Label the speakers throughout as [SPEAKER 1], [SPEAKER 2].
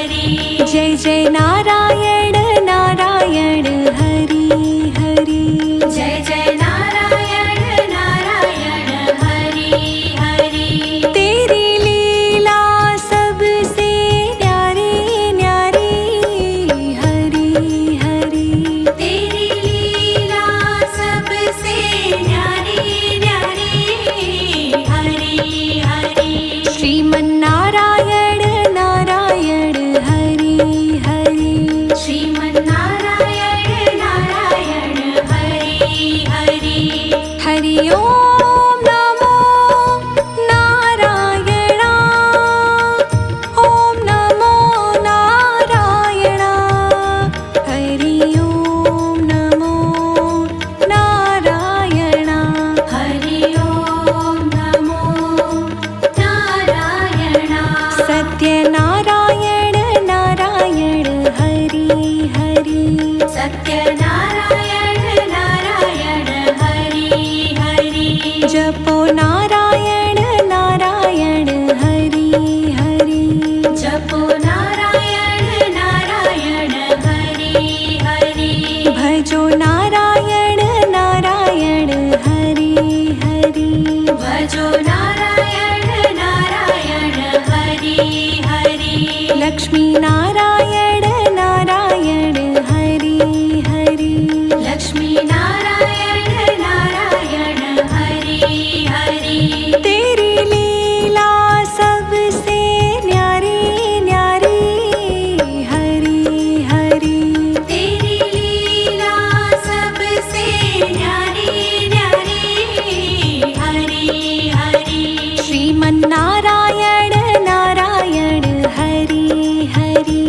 [SPEAKER 1] जय जय नारायण नारायण हरि हरि।
[SPEAKER 2] जय जय नारायण नारायण हरि हरि।
[SPEAKER 1] तेरी लीला सबसे न्यारी न्यारी हरि हरि।
[SPEAKER 2] तेरी लीला सबसे न्यारी न्यारी हरि हरि।
[SPEAKER 1] श्रीमन्नारायण नारायण हरि हरि।
[SPEAKER 2] श्रीमन्नारायण नारायण हरि हरि।
[SPEAKER 1] हरि ओम नमो नारायण। ओम नमो नारायण। हरि ओम नमो नारायण।
[SPEAKER 2] हरि ओम नमो नारायण।
[SPEAKER 1] सत्यनारायण नारायण हरि हरि।
[SPEAKER 2] सत्यनारायण नारायण हरि हरि।
[SPEAKER 1] जपो नारायण नारायण हरि हरि।
[SPEAKER 2] जपो नारायण नारायण हरि हरि।
[SPEAKER 1] भजो नारायण नारायण हरि हरि।
[SPEAKER 2] भजो नारायण नारायण हरि हरि।
[SPEAKER 1] लक्ष्मी नारायण नारायण हरि हरि।
[SPEAKER 2] लक्ष्मी नारायण नारायण हरि हरि।
[SPEAKER 1] तेरी लीला सबसे न्यारी न्यारी हरि हरि।
[SPEAKER 2] तेरी लीला सबसे न्यारी न्यारी हरि हरि।
[SPEAKER 1] श्रीमन्नारायण नारायण हरि हरि।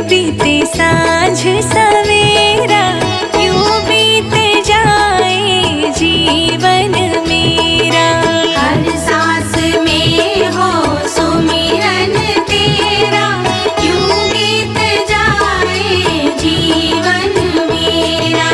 [SPEAKER 1] बीते साँझ सवेरा, यूं बीत जाए जीवन मेरा।
[SPEAKER 2] हर सांस में हो सुमिरन तेरा, यूं बीत जाए जीवन मेरा।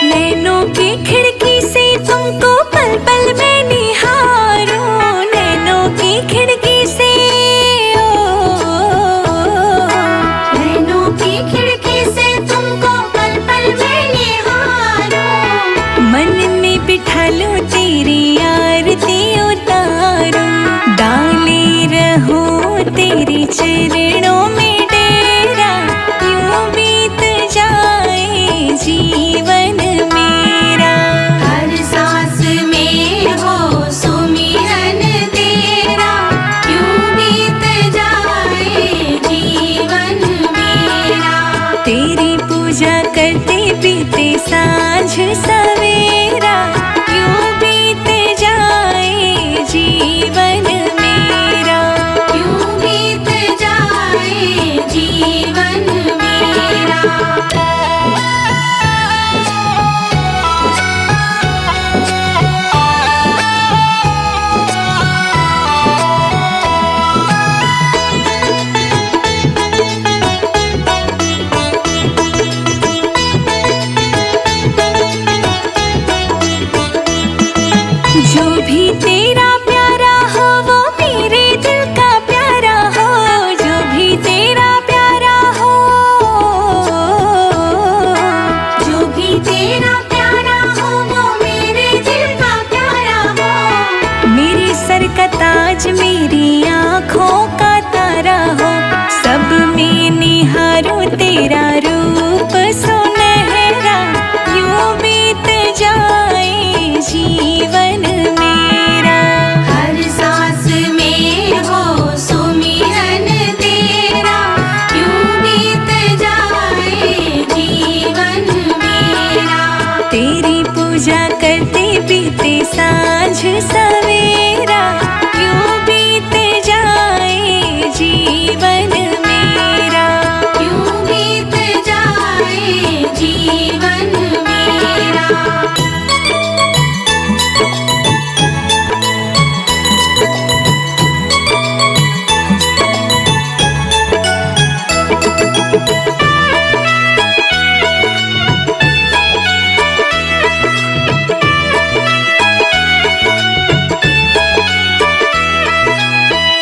[SPEAKER 1] नैनों की खिड़की से तुमको पल पल में निहारूं, नैनों की खिड़की से
[SPEAKER 2] नैनों की खिड़की से तुमको पल पल में निहारूं।
[SPEAKER 1] मन में बिठा लूं तेरी आरती उतारूं, डाले रहूं तेरे चरणों में डेरा, यूं बीत जाए जीवन मेरा।
[SPEAKER 2] हर सांस में हो सुमिरन तेरा, यूं बीत जाए जीवन मेरा।
[SPEAKER 1] तेरी पूजा करते बीते साँझ सवेरा, यूं बीत जाए जीवन मेरा।
[SPEAKER 2] यूं बीत जाए जीवन मेरा।
[SPEAKER 1] जो भी तेरा प्यारा हो वो मेरे दिल का प्यारा हो, जो भी तेरा प्यारा हो,
[SPEAKER 2] जो भी तेरा प्यारा हो वो मेरे दिल का प्यारा हो।
[SPEAKER 1] मेरे सर का ताज मेरी आँखों का तारा हो, सब में निहारूं तेरा रूप सुनहरा, यूं बीत जाए जीवन मेरा।
[SPEAKER 2] हर सांस में हो सुमिरन तेरा, यूं बीत जाए जीवन मेरा।
[SPEAKER 1] तेरी पूजा करते बीते साँझ सवेरा, यूं बीत जाए जीवन मेरा।
[SPEAKER 2] यूं बीत जाए जीवन मेरा।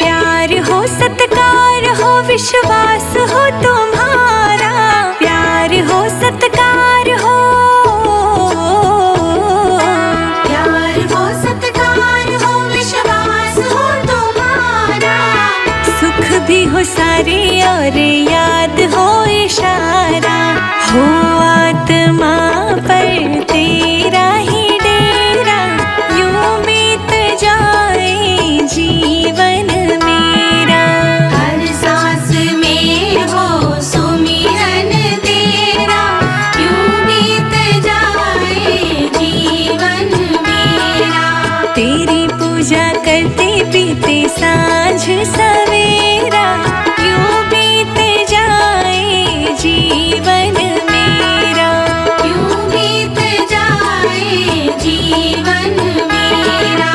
[SPEAKER 1] प्यार हो सत्कार हो विश्वास हो तुम्हारा, प्यार हो सत्कार हो,
[SPEAKER 2] प्यार हो सत्कार हो विश्वास हो तुम्हारा।
[SPEAKER 1] सुख भी हो सारे और याद हो इशारा, हो आत्मा पर तेरा ही डेरा, यूं बीत जाए जीवन मेरा।
[SPEAKER 2] हर सांस में हो सुमिरन तेरा, यूं बीत जाए जीवन मेरा।
[SPEAKER 1] तेरी पूजा करते बीते साँझ सवेरा, यूं बीत जाए जीवन मेरा।
[SPEAKER 2] यूं बीत जाए जीवन मेरा।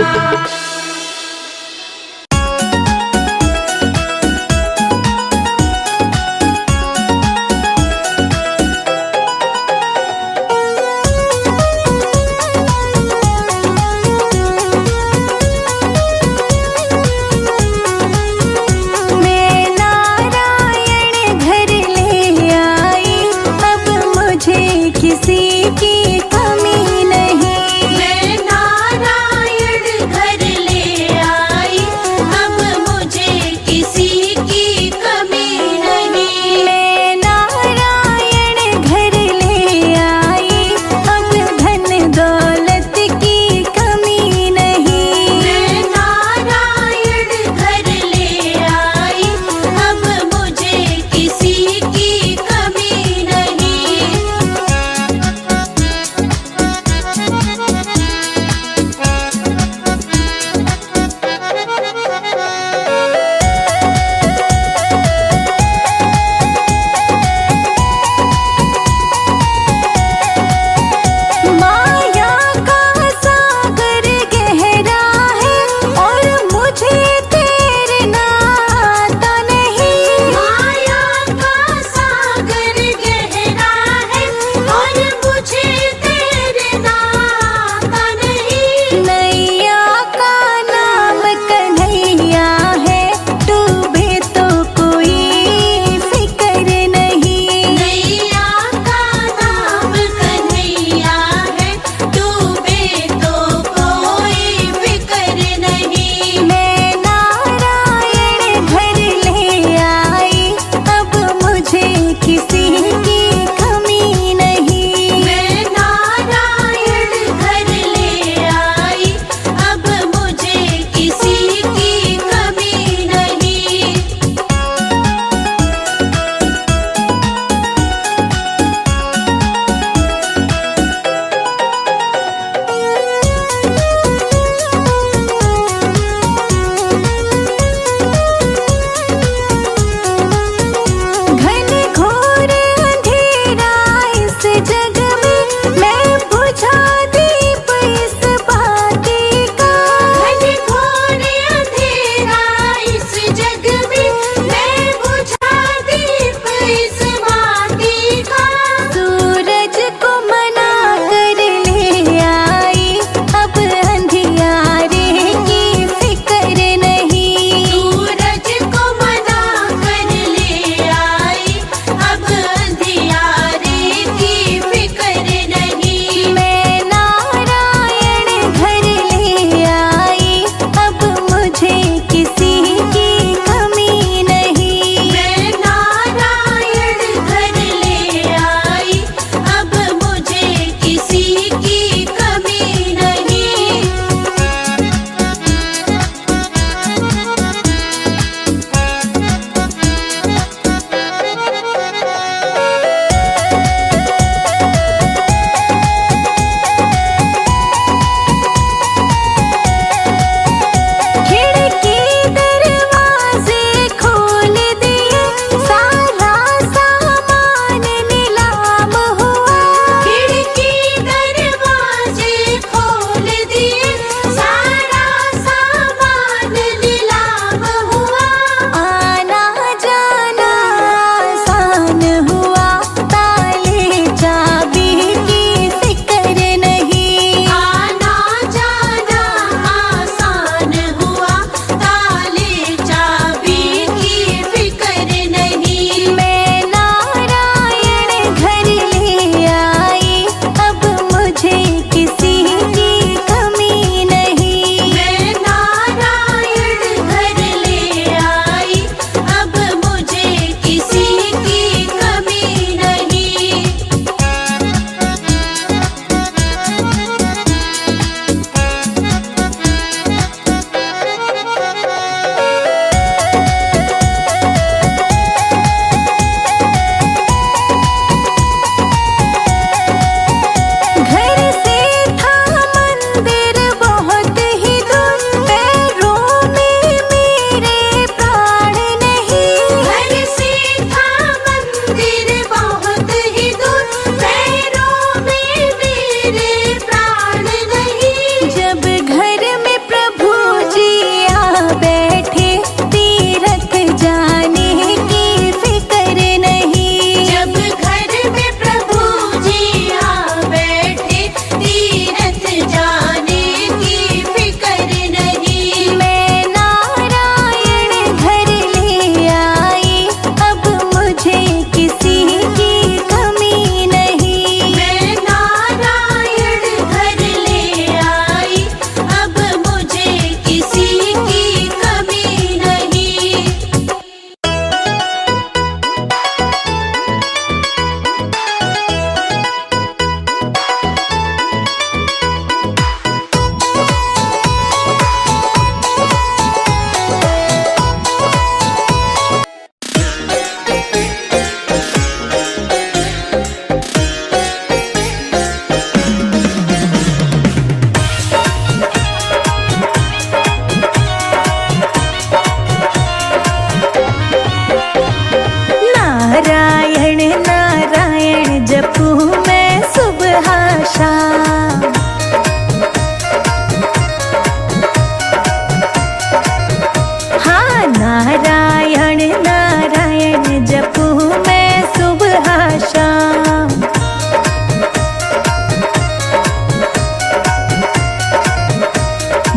[SPEAKER 1] मैं नारायण घर ले आई, अब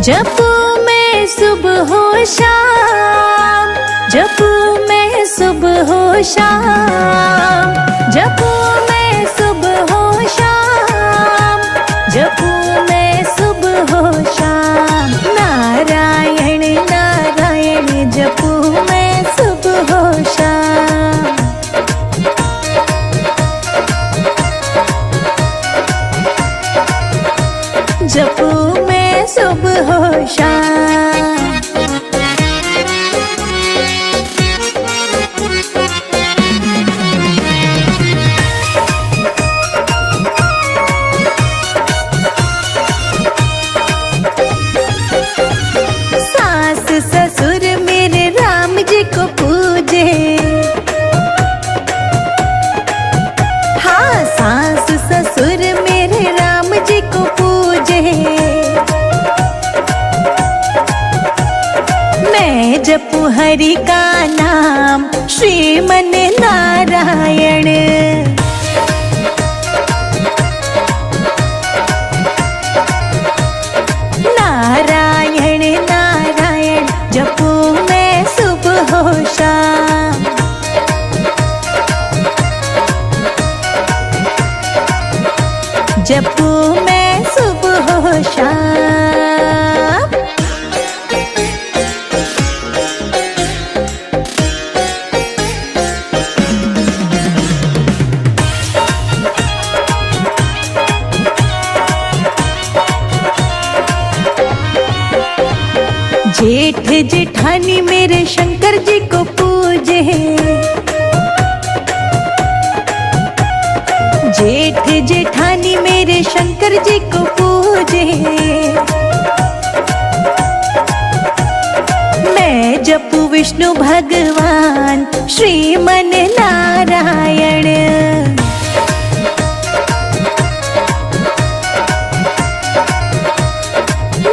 [SPEAKER 1] जपू मैं सुबह हो शाम, जपू मैं सुबह हो शाम, जपू मैं सुबह हो शाम, जपू मैं सुबह हो शाम। नारायण नारायण जपू मैं सुबह हो शाम। जपू मैं सुबह हो शाम। सास ससुर मेरे राम जी को पूजे, हाँ सास ससुर मेरे राम जी को पूजे। मैं जपू हरि का नाम श्रीमन नारायण। नारायण नारायण जपू मैं सुबह हो शाम। जपू मैं सुबह हो शाम। जेठ जेठानी मेरे शंकर जी को पूजे, जेठ जेठानी मेरे शंकर जी को पूजे। मैं जपू विष्णु भगवान श्रीमन नारायण।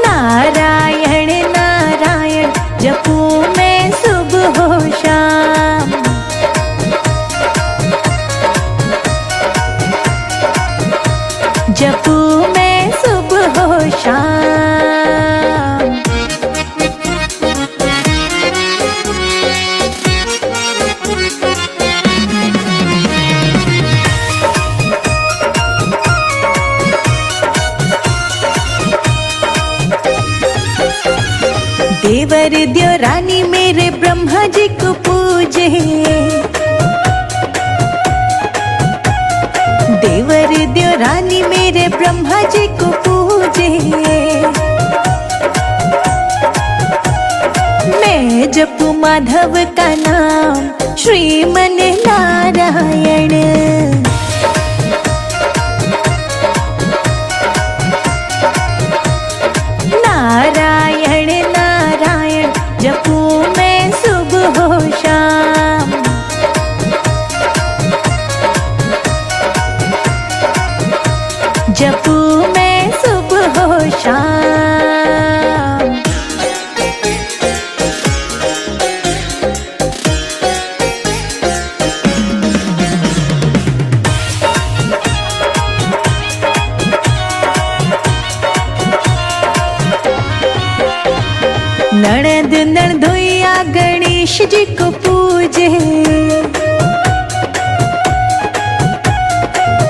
[SPEAKER 1] नारायण नारायण जपू मैं सुबह हो शाम। जपू मैं सुबह हो शाम। देवर द्योरानी मेरे ब्रह्मा जी को पूजे, देवर द्योरानी मेरे ब्रह्मा जी को पूजे। मैं जपू माधव का नाम श्रीमन नारायण। नारायण नारायण जपू मैं सुबह हो शाम। जपू मैं सुबह हो शाम। ननद ननदोइया गणेश जी को पूजे,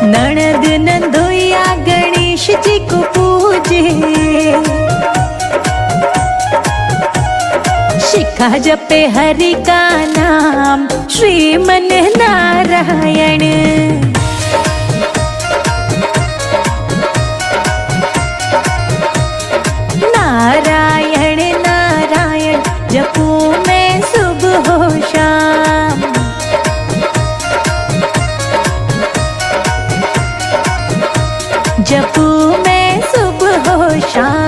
[SPEAKER 1] ननद नंदोइया गणेश जी को पूजे। शिखा जपे हरि का नाम श्रीमन नारायण। नारायण नारायण जपू मैं सुबह हो शाम। जपू मैं सुबह हो शाम।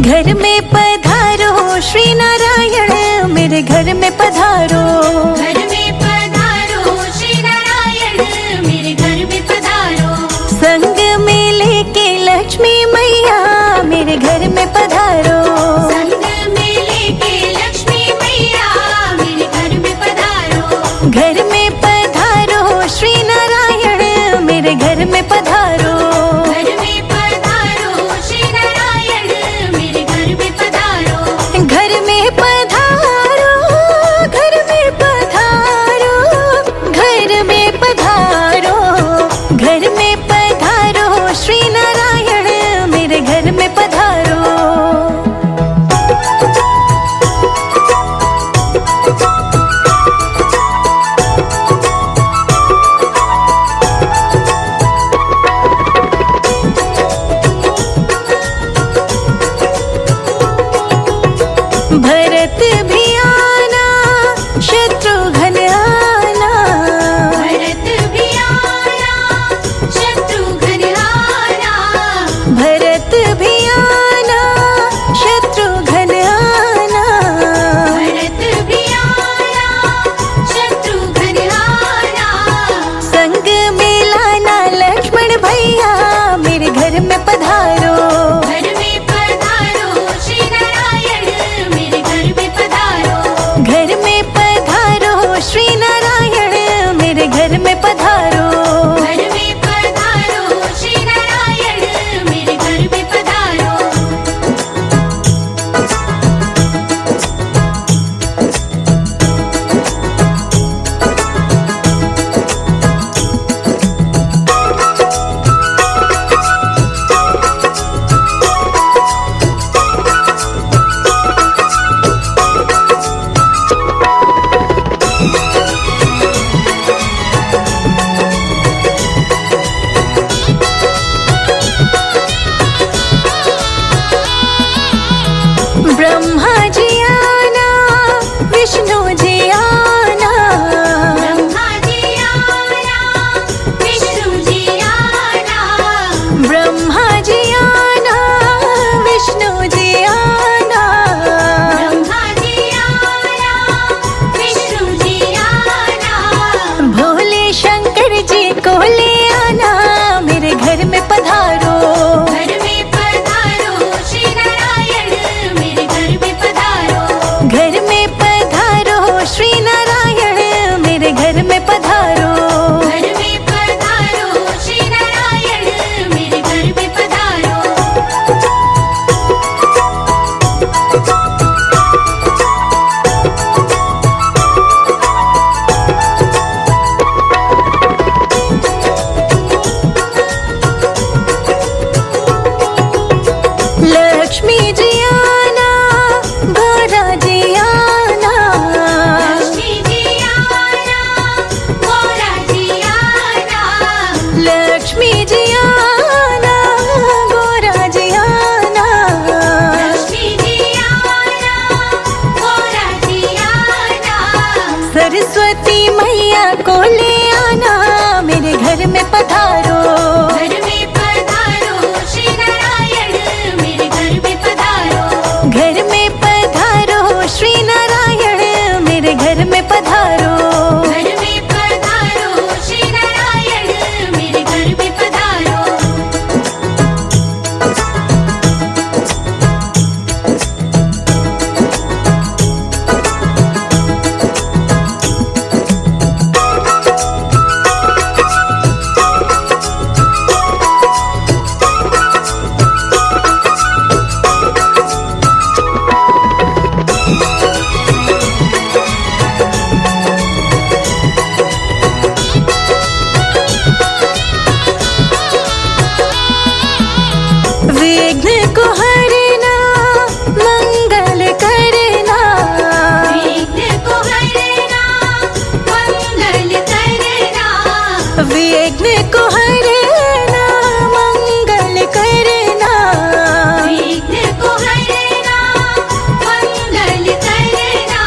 [SPEAKER 1] घर में पधारो श्री नारायण, मेरे घर में पधारो।
[SPEAKER 2] घर में पधारो श्री नारायण, मेरे घर में पधारो।
[SPEAKER 1] संग में लेके लक्ष्मी मैया, मेरे घर में पधारो।
[SPEAKER 2] संग में लेके लक्ष्मी मैया, मेरे घर में पधारो।
[SPEAKER 1] घर में पधारो श्री नारायण, मेरे घर में पधारो।
[SPEAKER 2] घर में पधारो श्री नारायण, मेरे घर में पधारो।
[SPEAKER 1] घर में पधारो, घर में पधारो, घर में पधारो, घर में पधारो श्री नारायण, मेरे घर में पधारो। भरत भी आना, शत्रुघ्न आना।
[SPEAKER 2] भरत भी आना, शत्रुघ्न आना।
[SPEAKER 1] भरत भी आना, शत्रुघ्न आना।
[SPEAKER 2] भरत भी आना, शत्रुघ्न आना।
[SPEAKER 1] संग में लाना लक्ष्मण भैया, मेरे घर में पधारो।
[SPEAKER 2] घर में पधारो श्री नारायण, मेरे घर में पधारो।
[SPEAKER 1] घर में पधारो श्री नारायण, मेरे घर में पधारो।
[SPEAKER 2] घर में पधारो श्री नारायण, मेरे घर में पधारो।
[SPEAKER 1] ब्रह्मा जी आना, विष्णु जी आना।
[SPEAKER 2] ब्रह्मा जी आना, विष्णु जी आना।
[SPEAKER 1] ब्रह्मा जी आना, विष्णु जी आना।
[SPEAKER 2] ब्रह्मा जी आना, विष्णु जी आना।
[SPEAKER 1] भोले शंकर जी को ले आना, मेरे घर में पधारो।
[SPEAKER 2] घर में पधारो श्री नारायण, मेरे घर में पधारो।
[SPEAKER 1] घर में पधारो श्री नारायण, मेरे घर में पधारो।
[SPEAKER 2] घर में पधारो श्री नारायण, मेरे घर में पधारो।
[SPEAKER 1] लक्ष्मी जी आना, गौरा जी आना।
[SPEAKER 2] लक्ष्मी जी आना, गौरा जी आना।
[SPEAKER 1] लक्ष्मी जी आना, गौरा जी आना।
[SPEAKER 2] लक्ष्मी जी आना, गौरा जी आना।
[SPEAKER 1] सरस्वती मैया को ले आना, मेरे घर में पधारो।
[SPEAKER 2] घर में पधारो श्री नारायण, मेरे घर में पधारो।
[SPEAKER 1] घर में पधारो श्री नारायण, मेरे घर में पधारो।
[SPEAKER 2] घर में पधारो श्री नारायण, मेरे घर में पधारो।
[SPEAKER 1] विघ्न को हरना, मंगल करना।
[SPEAKER 2] विघ्न को हरना, मंगल करना।
[SPEAKER 1] विघ्न को हरना, मंगल करना।
[SPEAKER 2] विघ्न को हरना, मंगल करना।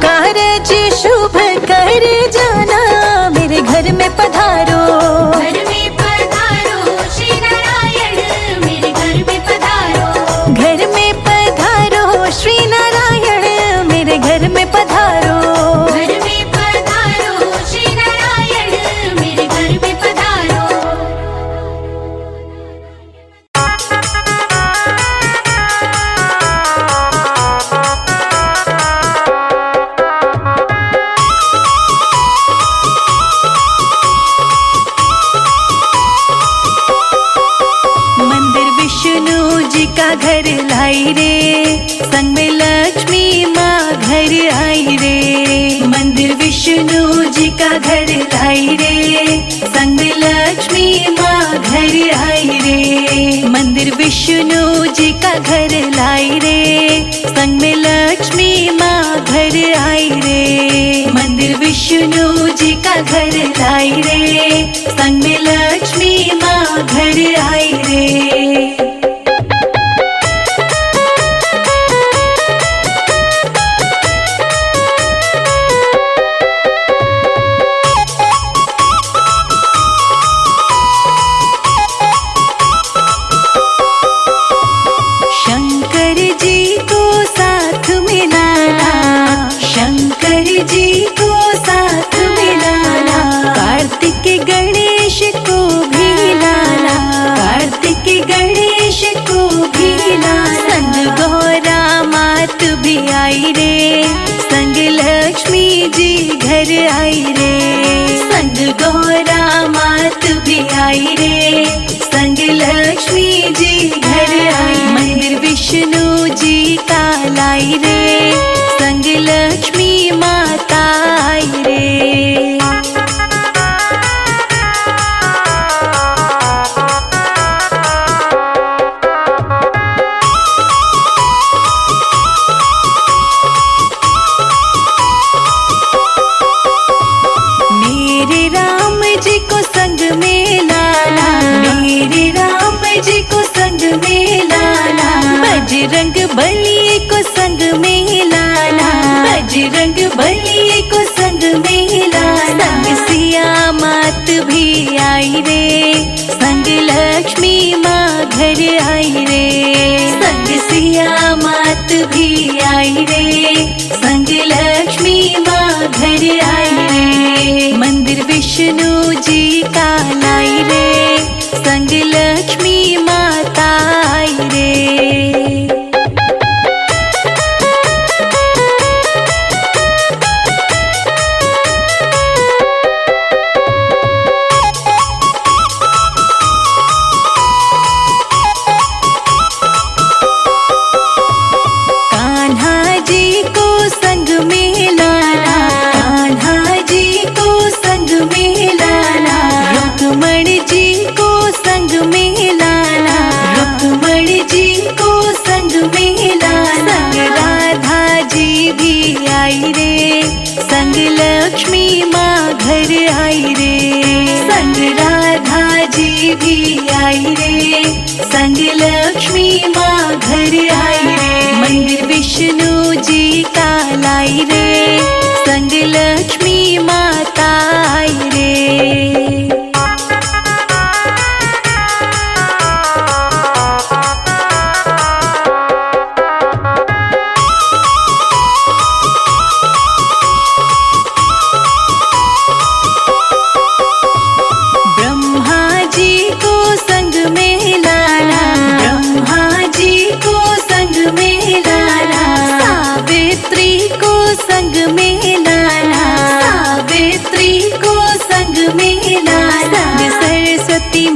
[SPEAKER 1] कारज शुभ कर जाना, मेरे घर में पधारो।
[SPEAKER 2] घर में पधारो श्री नारायण, मेरे घर में पधारो।
[SPEAKER 1] घर में आई रे, संग लक्ष्मी माँ घर आई रे। मंदिर विष्णु जी का घर लाई रे, संग में लक्ष्मी माँ घर आई रे। मंदिर विष्णु जी का घर लाई रे, संग में लक्ष्मी माँ घर आई रे। आई रे, संग लक्ष्मी जी घर आई रे। संग गौरा मात भी आई रे, संग लक्ष्मी जी घर आई। मंदिर विष्णु जी का लाई रे, संग लक्ष्मी माता आई रे। बजरंग बली को संग में लाना, बजरंग बली को संग में लाना। संग सिया मात भी आई रे, संग लक्ष्मी माँ घर आई रे। संग सिया मात भी आई रे, संग लक्ष्मी माँ घर आई रे। मंदिर विष्णु जी का लाई रे, संग लक्ष्मी माता आई रे। संग लक्ष्मी माँ घर आई रे, संग राधा जी भी आई रे। संग लक्ष्मी माँ घर आई रे, मंदिर विष्णु जी का लाई रे। संग लक्ष्मी माता आई रे।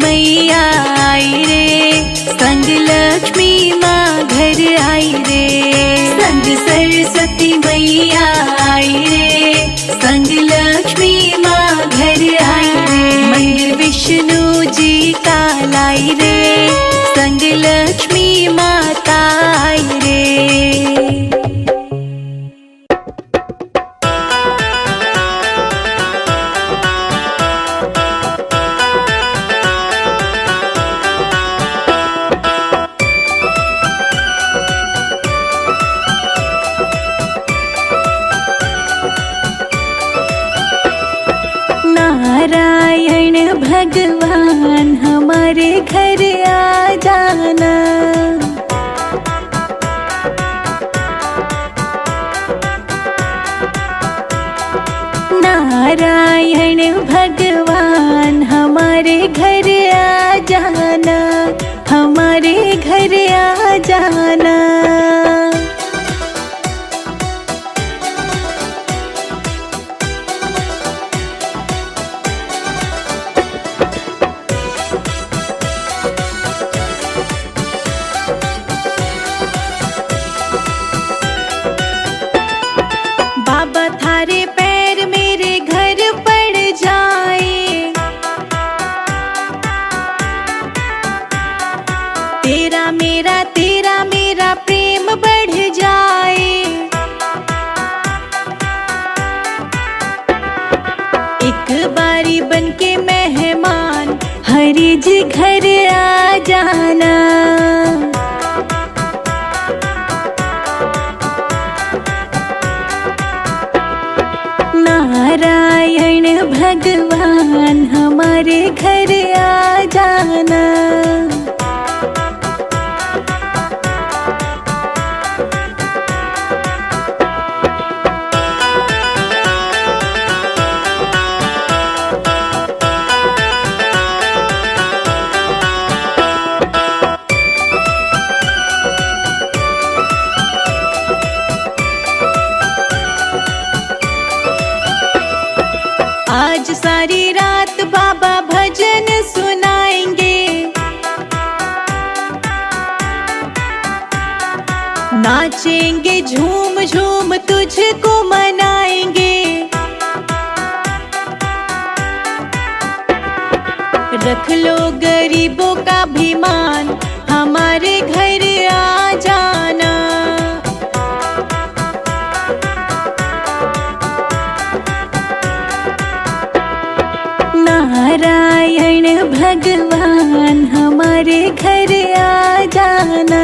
[SPEAKER 1] मैया आई रे, संग लक्ष्मी माँ घर आई रे। संग सरस्वती मैया आई रे, संग लक्ष्मी माँ घर आई रे। मंदिर विष्णु जी का लाई रे, संग लक्ष्मी माता आई रे। नारायण भगवान हमारे घर आ जाना, नारायण भगवान हमारे घर आ जाना, हमारे घर आ जाना। बाबा थारे पैर मेरे घर पड़ जाए, भिखारी बन के मेहमान हरि जी घर आ जाना। नारायण भगवान हमारे घर आ जाना। आज सारी रात बाबा भजन सुनाएंगे, नाचेंगे झूम झूम तुझको मनाएंगे। रख लो गरीबों का भी मान हमारे घर आ जाना। नारायण भगवान हमारे घर आ जाना।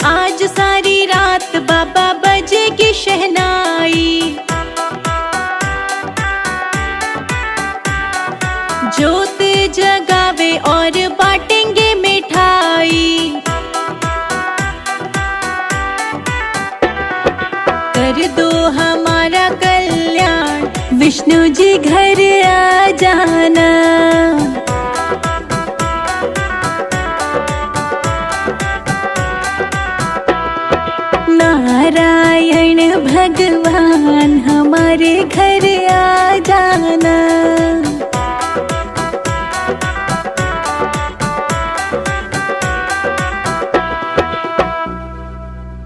[SPEAKER 1] आज सारी रात बाबा बजेगी शहनाई, जोत जगावे और बांटेंगे मिठाई। कर दो हमारा कल्याण विष्णु जी घर आ जाना। नारायण भगवान हमारे घर आ जाना।